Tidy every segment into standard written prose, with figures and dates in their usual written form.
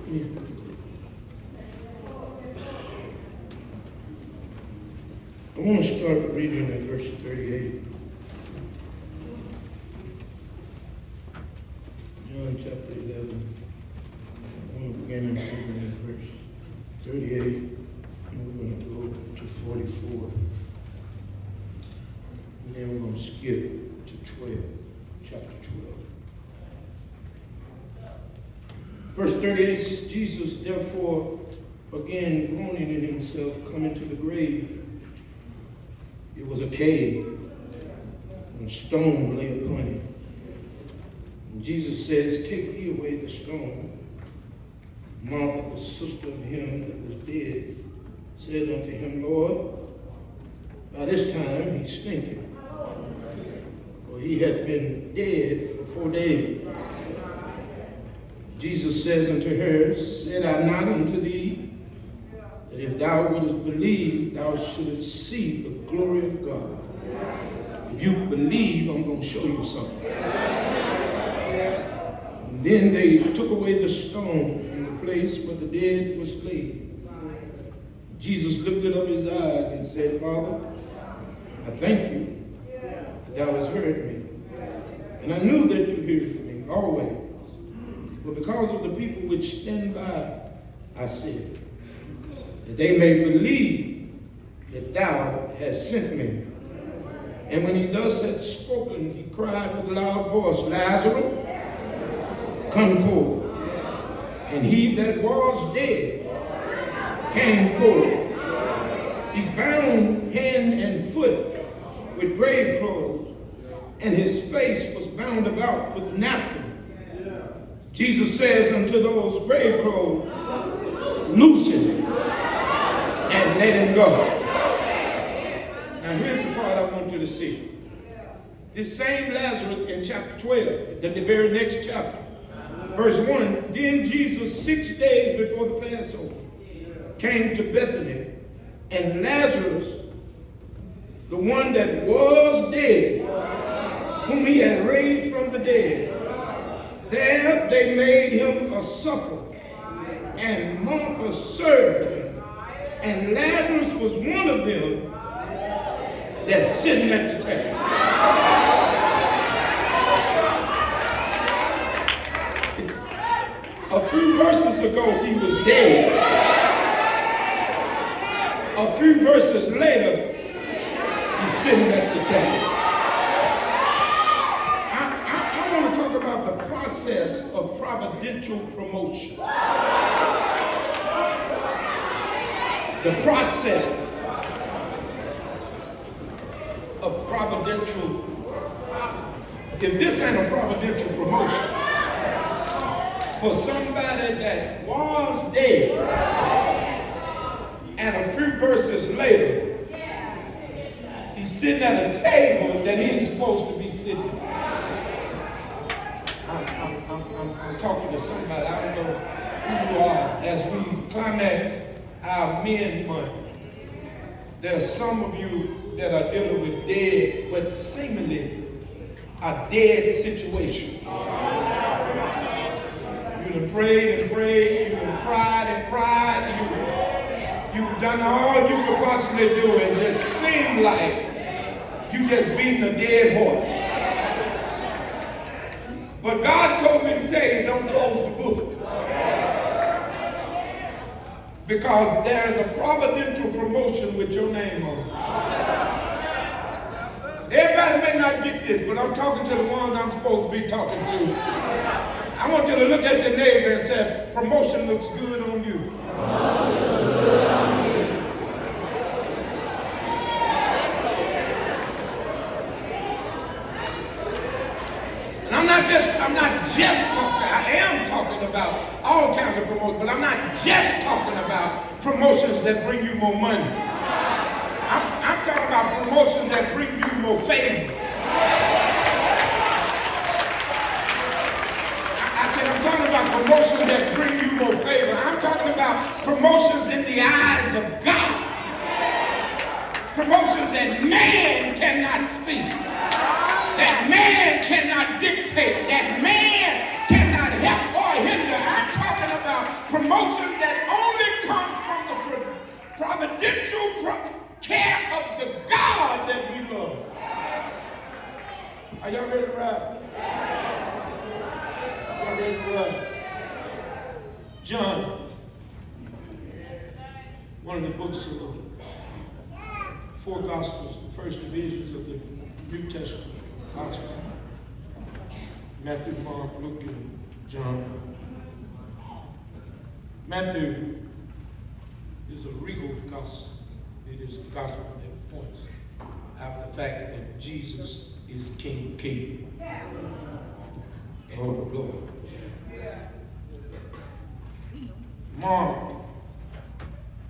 I want to start reading at verse 38. John chapter 11. I want to begin reading at verse 38, and we're going to go to 44. And then we're going to skip to 12, chapter 12. Verse 38, Jesus therefore again groaning in himself, coming to the grave. It was a cave, and a stone lay upon it. And Jesus says, take ye away the stone. Martha, the sister of him that was dead, said unto him, Lord, by this time he stinketh, for he hath been dead for 4 days. Jesus says unto her, said I not unto thee, that if thou wouldest believe, thou shouldest see the glory of God. If you believe, I'm going to show you something. And then they took away the stone from the place where the dead was laid. Jesus lifted up his eyes and said, Father, I thank you that thou hast heard me. And I knew that you hearest me always. But because of the people which stand by, I said, that they may believe that thou hast sent me. And when he thus had spoken, he cried with a loud voice, Lazarus, come forth. And he that was dead came forth. He's bound hand and foot with grave clothes, and his face was bound about with a napkin. Jesus says unto those grave clothes, loosen and let him go. Now here's the part I want you to see. This same Lazarus in chapter 12, the very next chapter, verse 1, then Jesus 6 days before the Passover came to Bethany, and Lazarus, the one that was dead, whom he had raised from the dead, there they made him a supper, and Martha served him, and Lazarus was one of them that's sitting at the table. A few verses ago, he was dead. A few verses later, he's sitting at the table. I want to talk about the process of providential promotion. The process of providential. If this ain't a providential promotion for somebody that was dead, and a few verses later, he's sitting at a table that he's supposed to be sitting at. I'm talking to somebody, I don't know who you are. As we climax our men month, there are some of you that are dealing with dead, but seemingly a dead situation. You done prayed and prayed, you done cried and cried, you've done all you could possibly do, and it just seemed like you just beating a dead horse. But God told me to tell you, don't close the book. Because there is a providential promotion with your name on it. Everybody may not get this, but I'm talking to the ones I'm supposed to be talking to. I want you to look at your neighbor and say, promotion looks good on you. Promotion looks good on you. And I'm not just talking, I am talking about all kinds of promotions, but I'm not just talking about promotions that bring you more money. I'm talking about promotions that bring you more favor. I said I'm talking about promotions that bring you more favor. I'm talking about promotions in the eyes of God. Promotions that man cannot see. That man cannot dictate. That man cannot help or hinder. I'm talking about promotions Are y'all ready to ride? Y'all ready to ride? John, one of the books of the four Gospels, the first divisions of the New Testament Gospel. Matthew, Mark, Luke, and John. Matthew is a regal gospel. It is the gospel that points out the fact that Jesus is King of Kings, Lord of Lords. Mark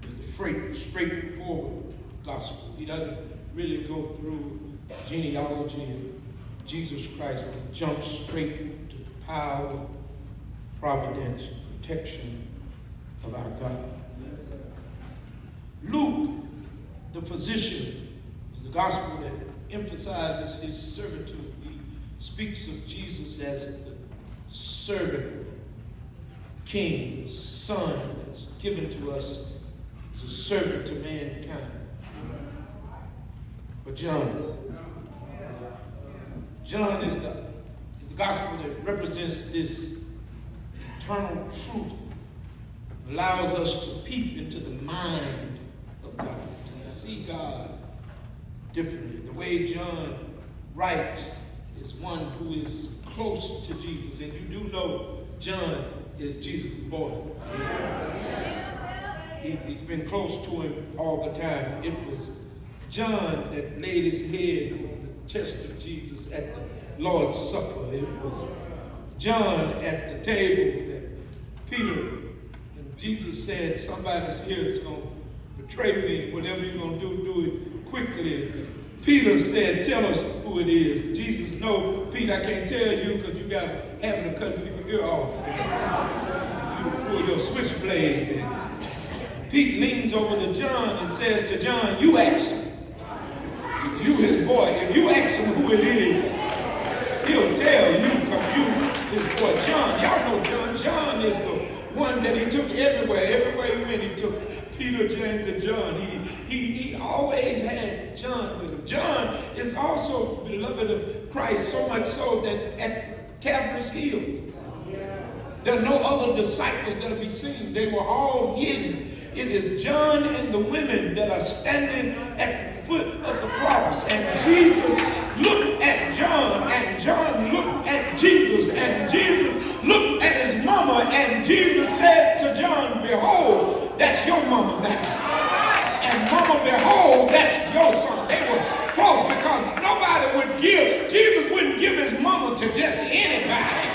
is the straightforward gospel. He doesn't really go through genealogy of Jesus Christ, but he jumps straight to the power, providence, protection of our God. Luke, the physician, is the gospel that emphasizes his servitude. He speaks of Jesus as the servant, king, the son that's given to us as a servant to mankind. But John is the gospel that represents this eternal truth, allows us to peep into the mind of God, to see God differently. The way John writes is one who is close to Jesus, and you do know John is Jesus' boy. He's been close to him all the time. It was John that laid his head on the chest of Jesus at the Lord's Supper. It was John at the table that Peter and Jesus said, somebody's here is going to betray me. Whatever you're going to do it quickly. Peter said, tell us who it is. Jesus, no, Peter, I can't tell you because you got a habit of cutting people's ear off. And you pull your switchblade. And Pete leans over to John and says to John, you ask him. You his boy. If you ask him who it is, he'll tell you because you his boy. John, y'all know John. John is the one that he took everywhere. Everywhere he went, he took Peter, James, and John. He always had John with him. John is also beloved of Christ, so much so that at Calvary's Hill, there are no other disciples that will be seen. They were all hidden. It is John and the women that are standing at the foot of the cross. And Jesus looked at John, and John looked at Jesus, and Jesus looked at his mama, and Jesus said to John, behold, that's your mama now. And mama, behold, that's your son. They were close because nobody would give, Jesus wouldn't give his mama to just anybody.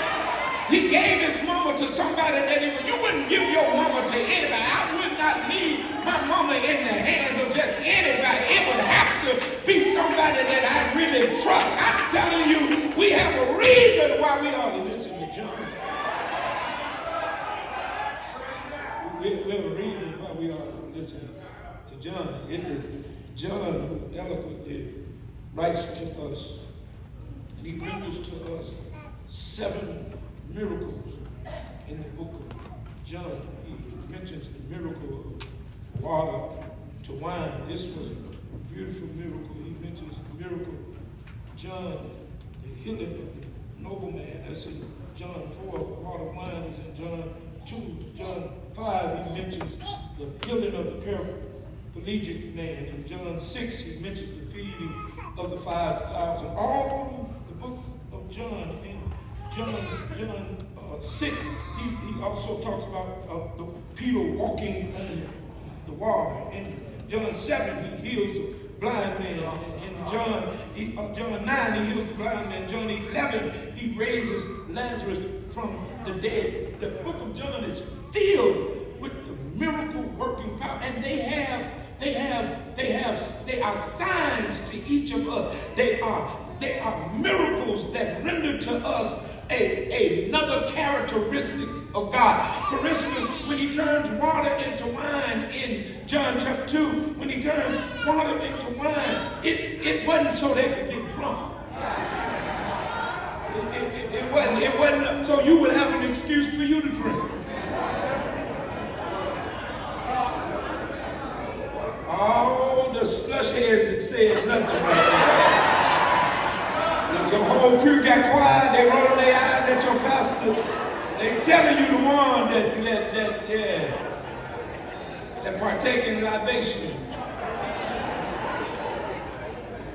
He gave his mama to somebody that you wouldn't give your mama to anybody. I would not leave my mama in the hands of just anybody. It would have to be somebody that I really trust. I'm telling you, we have a reason why we ought to listen to John. We have a reason why we ought to listen to John. It is John who eloquently writes to us. He brings to us 7 miracles in the book of John. He mentions the miracle of water to wine. This was a beautiful miracle. He mentions the miracle of John, the healing of the nobleman. That's in John 4. Water wine is in John 2. John 5, he mentions the healing of the paraplegic man. In John 6, he mentions the feeding of the 5,000. All through the book of John. In John 6, he also talks about the Peter walking on the water. In John 7, he heals the blind man. In John 9, he heals the blind man. John 11, he raises Lazarus from the dead. The book of John is filled with the miracle working power, and they are signs to each of us. They are miracles that render to us another characteristic of God. For instance, when he turns water into wine in John chapter 2, when he turns water into wine, it wasn't so they could get drunk. It wasn't so you would have an excuse for you to drink. All the slush heads that said nothing right there. Your whole whole crew got quiet. They rolled their eyes at your pastor. They telling you the one that partake in libation.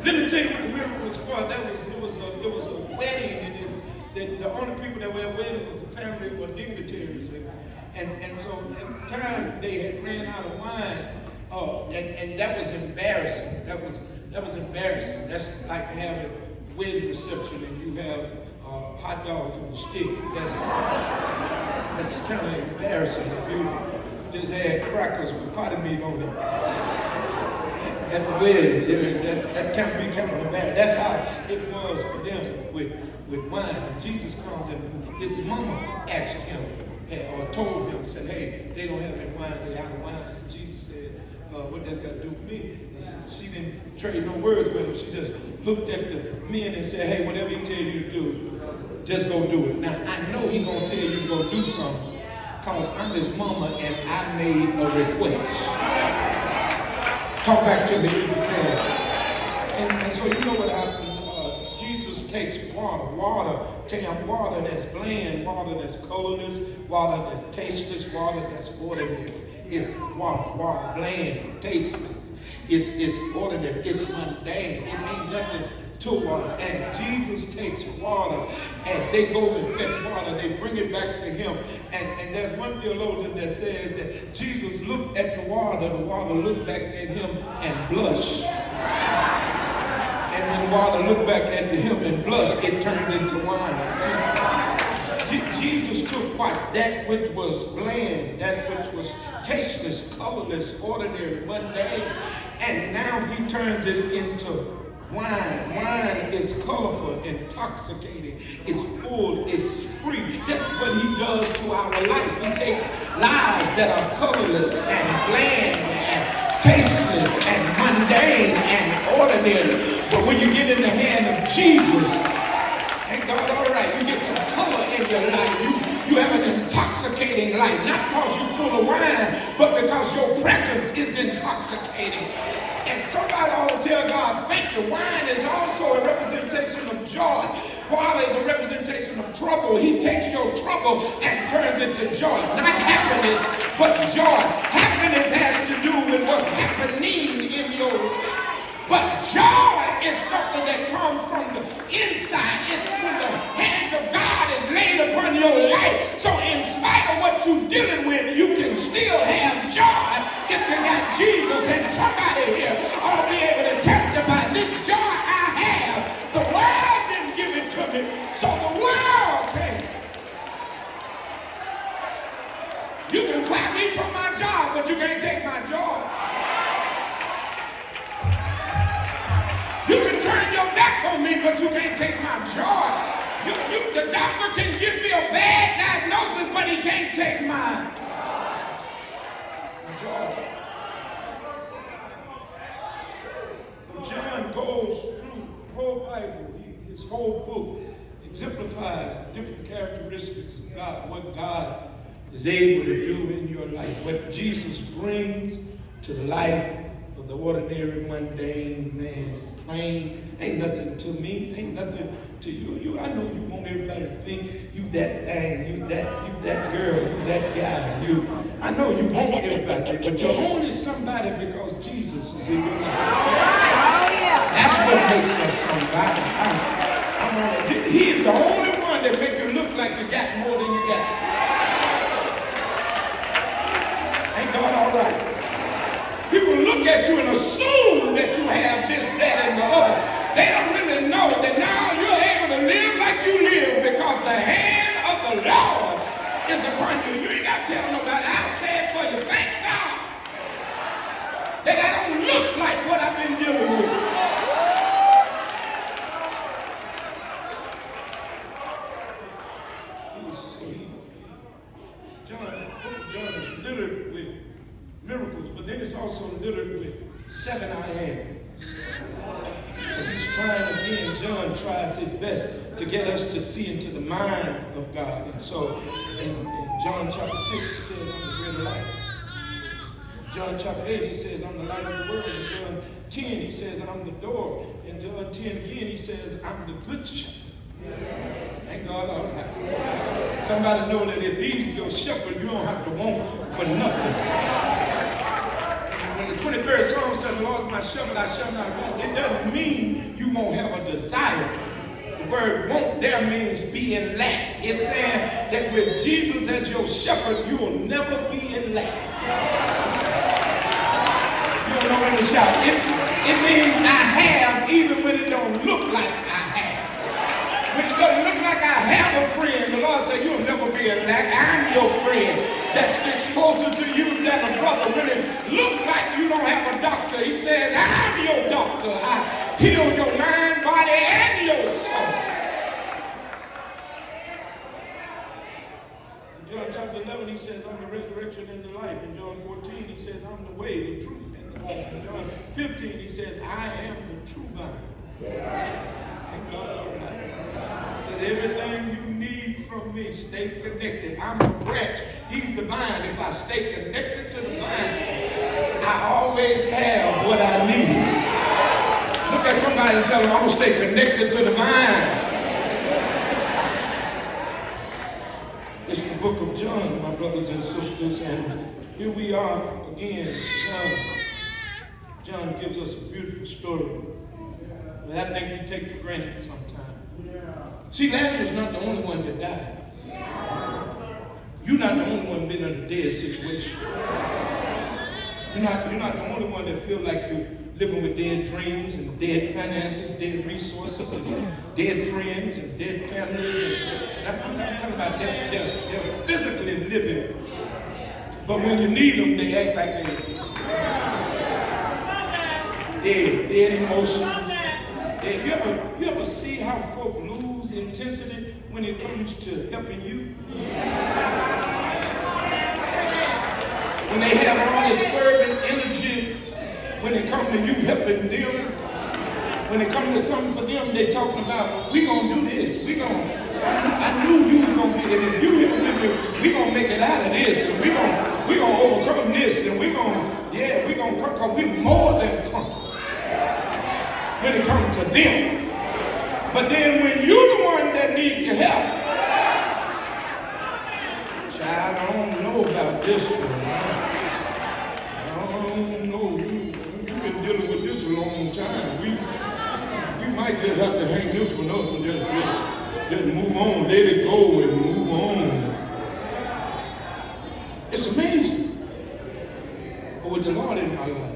Let me tell you what the miracle was for. It was a wedding, and the only people that were at the wedding was the family or dignitaries. And so at the time they had ran out of wine, and that was embarrassing. That was embarrassing. That's like having a wedding reception and you have hot dogs on the stick. That's kind of embarrassing. If you just had crackers with potted meat on it at the wedding, that can be kind of embarrassing. That's how it was for them with wine. And Jesus comes and his mama asked him or told him, said, hey, they don't have any wine, they're out of wine. And Jesus said, what that's got to do with me? And she didn't trade no words with him. She just looked at the men and said, hey, whatever he tell you to do, just go do it. Now, I know he gonna tell you to go do something because I'm his mama and I made a request. Talk back to me if you can. And so you know what happened? Jesus takes water that's bland, water that's colorless, water that's tasteless, water that's ordinary. It's water, bland, tasteless. It's ordinary, it's mundane. It ain't nothing to water. And Jesus takes water and they go and fetch water. They bring it back to him. And there's one theologian that says that Jesus looked at the water looked back at him and blushed. And when the water looked back at him and blushed, it turned into wine. Jesus took that which was bland, that which was tasteless, colorless, ordinary, mundane, and now he turns it into wine. Wine is colorful, intoxicating, it's full, it's free. This is what he does to our life. He takes lives that are colorless and bland and tasteless and mundane and ordinary. But when you get in the hand of Jesus, thank God, all right, you get some color in your life. You have an intoxicating life, not because you're full of wine, but because your presence is intoxicating. And somebody ought to tell God, thank you. Wine is also a representation of joy. Water is a representation of trouble. He takes your trouble and turns it to joy. Not happiness, but joy. Happiness has to do with what's happening in your life. But joy is something that comes from the inside. It's when the hands of God is laid upon your life. So in spite of what you're dealing with, you can still have joy if you got Jesus. And somebody here ought to be able to testify, this joy I have, the world didn't give it to me, so the world can't. You can fire me from my job, but you can't take my joy. You can turn your back on me, but you can't take my joy. The doctor can give me a bad diagnosis, but he can't take my joy. John goes through the whole Bible. His whole book exemplifies different characteristics of God, what God is able to do in your life, what Jesus brings to the life of the ordinary, mundane man. Plain, ain't nothing to me, ain't nothing to you. I know you want everybody to think you that thing, you that girl, you that guy. I know you want everybody, but you're only somebody because Jesus is in your life. Oh yeah. That's what makes us somebody. He is the only one that makes you look like you got more than you got. Ain't God all right? People look at you and assume that you have this, that, and the other. They don't really know that now you're able to live like you live because the hand of the Lord is upon you. You ain't got to tell nobody. I'll say it for you. Thank God that I don't look like what I've been dealing with. John is littered with miracles, but then it's also littered with 7 I ams. As he's trying again, John tries his best to get us to see into the mind of God. And so in John chapter 6, he says, I'm the bread of life. John chapter 8, he says, I'm the light of the world. In John 10, he says, I'm the door. In John 10 again, he says, I'm the good shepherd. Thank God, all right. Somebody know that if he's your shepherd, you don't have to want for nothing. When the 23rd Psalm says, the Lord is my shepherd, I shall not want, it doesn't mean you won't have a desire. The word want there means be in lack. It's saying that with Jesus as your shepherd, you will never be in lack. You don't know when to shout. It means I have even when it don't look like I have. When it doesn't look like I have a friend, the Lord said, you'll never be in lack. I'm your friend that sticks closer to you than a brother. When it looks like you don't have a doctor, he says, I'm your doctor. I heal your mind, body, and your soul. In John chapter 11, he says, I'm the resurrection and the life. In John 14, he says, I'm the way, the truth, and the life. In John 15, he says, I am the true vine. Thank God, all right. Everything you need from me, stay connected. I'm a branch. He's the vine. If I stay connected to the vine, I always have what I need. Look at somebody and tell them, I'm going to stay connected to the vine. It's the book of John, my brothers and sisters, and here we are again. John gives us a beautiful story that I think we take for granted sometimes. See, Lazarus is not the only one that died. You're not the only one been in a dead situation. You're not the only one that feel like you're living with dead dreams and dead finances, dead resources, and dead friends and dead families. I'm talking about they're physically living, but when you need them, they act like they're dead emotion. You ever see how folk lose intensity when it comes to helping you? When they have all this fervent energy, when it comes to you helping them, when it comes to something for them, they talking about, we gonna do this, I knew you was gonna be, and if you help me, we gonna make it out of this, and we gonna overcome this, and we gonna come, because we more than come. When it comes to them. But then when you're the one that needs the help, child, I don't know about this one. I don't know. You've been dealing with this a long time. We might just have to hang this one up and just move on, let it go and move on. It's amazing. But with the Lord in my life,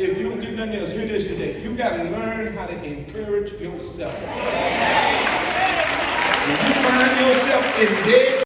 if you don't get nothing else, hear this today. You got to learn how to encourage yourself. When you find yourself in dead